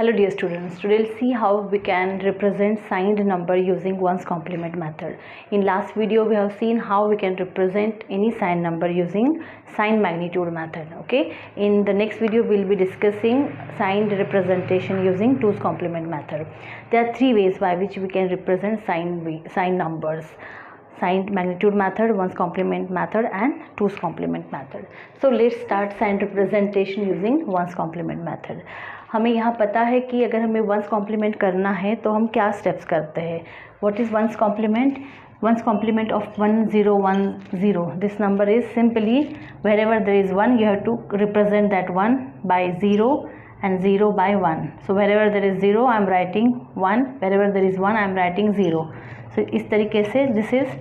Hello dear students, today we'll see how we can represent signed number using ones complement method. In last video we have seen how we can represent any signed number using sign magnitude method. Okay, in the next video we'll be discussing signed representation using twos complement method. There are three ways by which we can represent signed numbers: signed magnitude method, ones complement method and twos complement method. So let's start signed representation using ones complement method. हमें यहाँ पता है कि अगर हमें once complement करना है तो हम क्या स्टेप्स करते हैं. What is one's complement? One's complement of 1010. This number is simply wherever there is 1 you have to represent that 1 by 0 and 0 by 1. So wherever there is 0 I am writing 1, wherever there is 1 I am writing 0. So इस तरीके से this is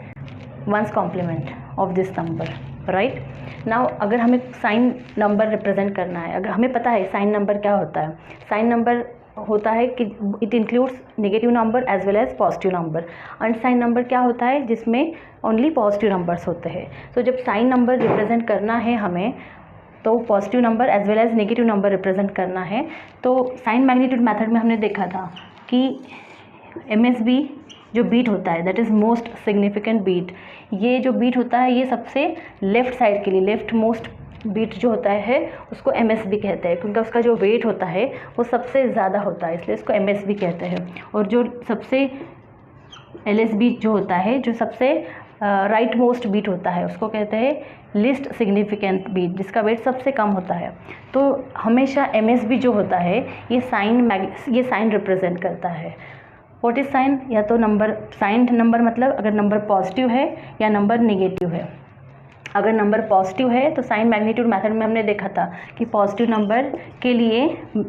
one's complement of this number, right. Now अगर हमें sign number represent करना है, अगर हमें पता है साइन नंबर क्या होता है. साइन नंबर होता है कि it includes negative number as well as positive number. Unsigned number क्या होता है जिसमें ओनली पॉजिटिव नंबर्स होते हैं. तो जब साइन नंबर रिप्रेजेंट करना है हमें तो positive number as well as negative number represent करना है. तो साइन मैग्नीट्यूड मेथड में हमने देखा था कि MSB जो बीट होता है that is most significant bit. ये जो बीट होता है ये सबसे लेफ़्ट साइड के लिए लेफ़्ट मोस्ट बीट जो होता है उसको MSB कहते हैं, क्योंकि उसका जो वेट होता है वो सबसे ज़्यादा होता है, इसलिए इसको MSB कहते हैं. और जो सबसे LSB जो होता है, जो सबसे राइट मोस्ट बीट होता है, उसको कहते हैं लिस्ट सिग्निफिकेंट बीट, जिसका वेट सबसे कम होता है. तो हमेशा MSB जो होता है ये साइन रिप्रेजेंट करता है. What is sine? या तो नंबर, साइन नंबर मतलब अगर नंबर पॉजिटिव है या नंबर नेगेटिव है. अगर नंबर पॉजिटिव है तो साइन मैग्नीट्यूड मेथड में हमने देखा था कि पॉजिटिव नंबर के लिए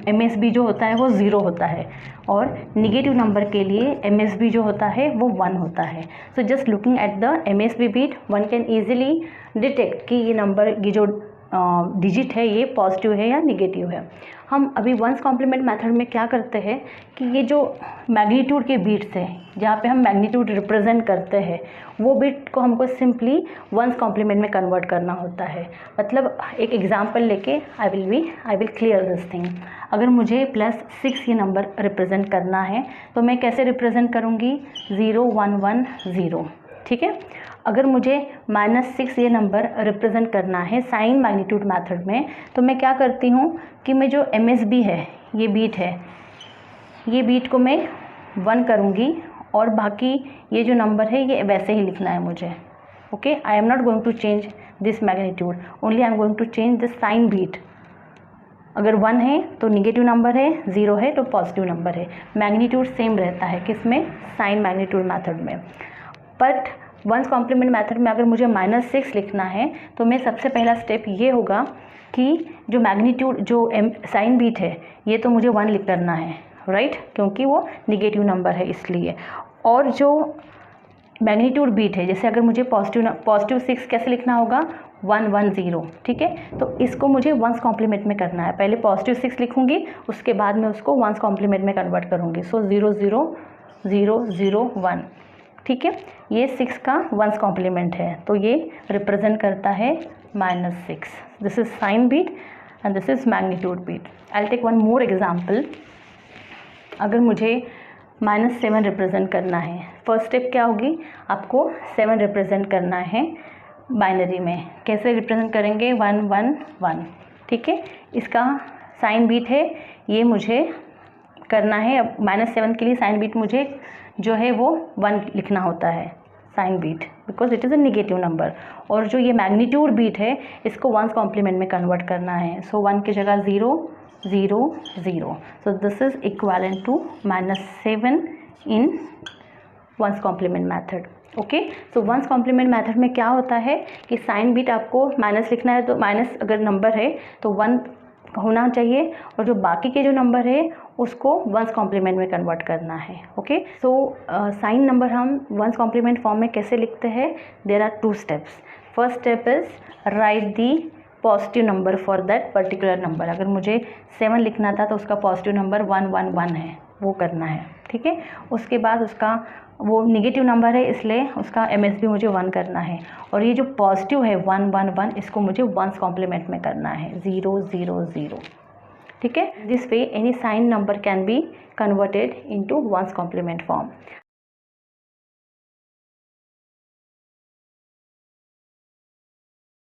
MSB जो होता है वो 0 होता है और नेगेटिव नंबर के लिए MSB जो होता है वो 1 होता है. So just looking at the MSB bit one can easily detect कि ये नंबर, ये जो डिजिट है ये पॉजिटिव है या नेगेटिव है. हम अभी वंस कॉम्प्लीमेंट मेथड में क्या करते हैं कि ये जो मैग्नीट्यूड के बीट्स हैं जहाँ पे हम मैग्नीट्यूड रिप्रेजेंट करते हैं वो बीट को हमको सिंपली वंस कॉम्प्लीमेंट में कन्वर्ट करना होता है. मतलब एक एग्जांपल लेके I will clear this thing. अगर मुझे +6 ये नंबर रिप्रेजेंट करना है तो मैं कैसे रिप्रेजेंट करूँगी? 0 1 1 0. ठीक है. अगर मुझे -6 ये नंबर रिप्रेजेंट करना है साइन मैग्नीट्यूड मेथड में तो मैं क्या करती हूँ कि मैं जो MSB है, ये बीट है, ये बीट को मैं 1 करूँगी और बाकी ये जो नंबर है ये वैसे ही लिखना है मुझे. Okay, I am not going to change this magnitude, only I am going to change this sign bit. अगर 1 है तो नेगेटिव नंबर है, 0 है तो पॉजिटिव नंबर है. मैग्नीट्यूड सेम रहता है किसमें? साइन मैग्नीट्यूड मेथड में. बट वंस कॉम्प्लीमेंट मेथड में अगर मुझे -6 लिखना है तो मैं सबसे पहला स्टेप ये होगा कि जो मैग्नीट्यूड जो साइन बीट है ये तो मुझे 1 लिख करना है, राइट, क्योंकि वो नेगेटिव नंबर है इसलिए. और जो मैग्नीट्यूड बीट है, जैसे अगर मुझे पॉजिटिव 6 कैसे लिखना होगा? 1 1 0. ठीक है. तो इसको मुझे वंस कॉम्प्लीमेंट में करना है. पहले पॉजिटिव 6 लिखूँगी, उसके बाद मैं उसको वंस कॉम्प्लीमेंट में कन्वर्ट करूँगी. सो 0 0 0 0 1. ठीक है. ये 6 का वंस कॉम्प्लीमेंट है तो ये रिप्रेजेंट करता है -6. This is sign bit and this is magnitude bit. I will take one more example. अगर मुझे -7 रिप्रेजेंट करना है, फर्स्ट स्टेप क्या होगी? आपको 7 रिप्रेजेंट करना है बाइनरी में. कैसे रिप्रेजेंट करेंगे? 1 1 1. ठीक है. इसका साइन बीट है ये मुझे करना है. अब -7 के लिए साइन बीट मुझे जो है वो 1 लिखना होता है sign bit, because it is a negative number. और जो ये मैग्नीट्यूड बीट है इसको वंस कॉम्प्लीमेंट में कन्वर्ट करना है. सो 1 की जगह 0 0 0. So this is equivalent to -7 in one's complement method. Okay. So one's complement method में क्या होता है कि साइन बीट आपको माइनस लिखना है तो माइनस अगर नंबर है तो 1 होना चाहिए और जो बाकी के जो नंबर है उसको वंस कॉम्प्लीमेंट में कन्वर्ट करना है. ओके. सो साइन नंबर हम वंस कॉम्प्लीमेंट फॉर्म में कैसे लिखते हैं? There are 2 steps. First step is write the positive number for that particular number. अगर मुझे 7 लिखना था तो उसका पॉजिटिव नंबर 1 1 1 है, वो करना है. ठीक है. उसके बाद उसका वो नेगेटिव नंबर है इसलिए उसका MSB मुझे 1 करना है. और ये जो पॉजिटिव है 1 1 1 इसको मुझे वंस कॉम्प्लीमेंट में करना है 0 0 0. ठीक है. This way any sign number can be converted into one's complement form.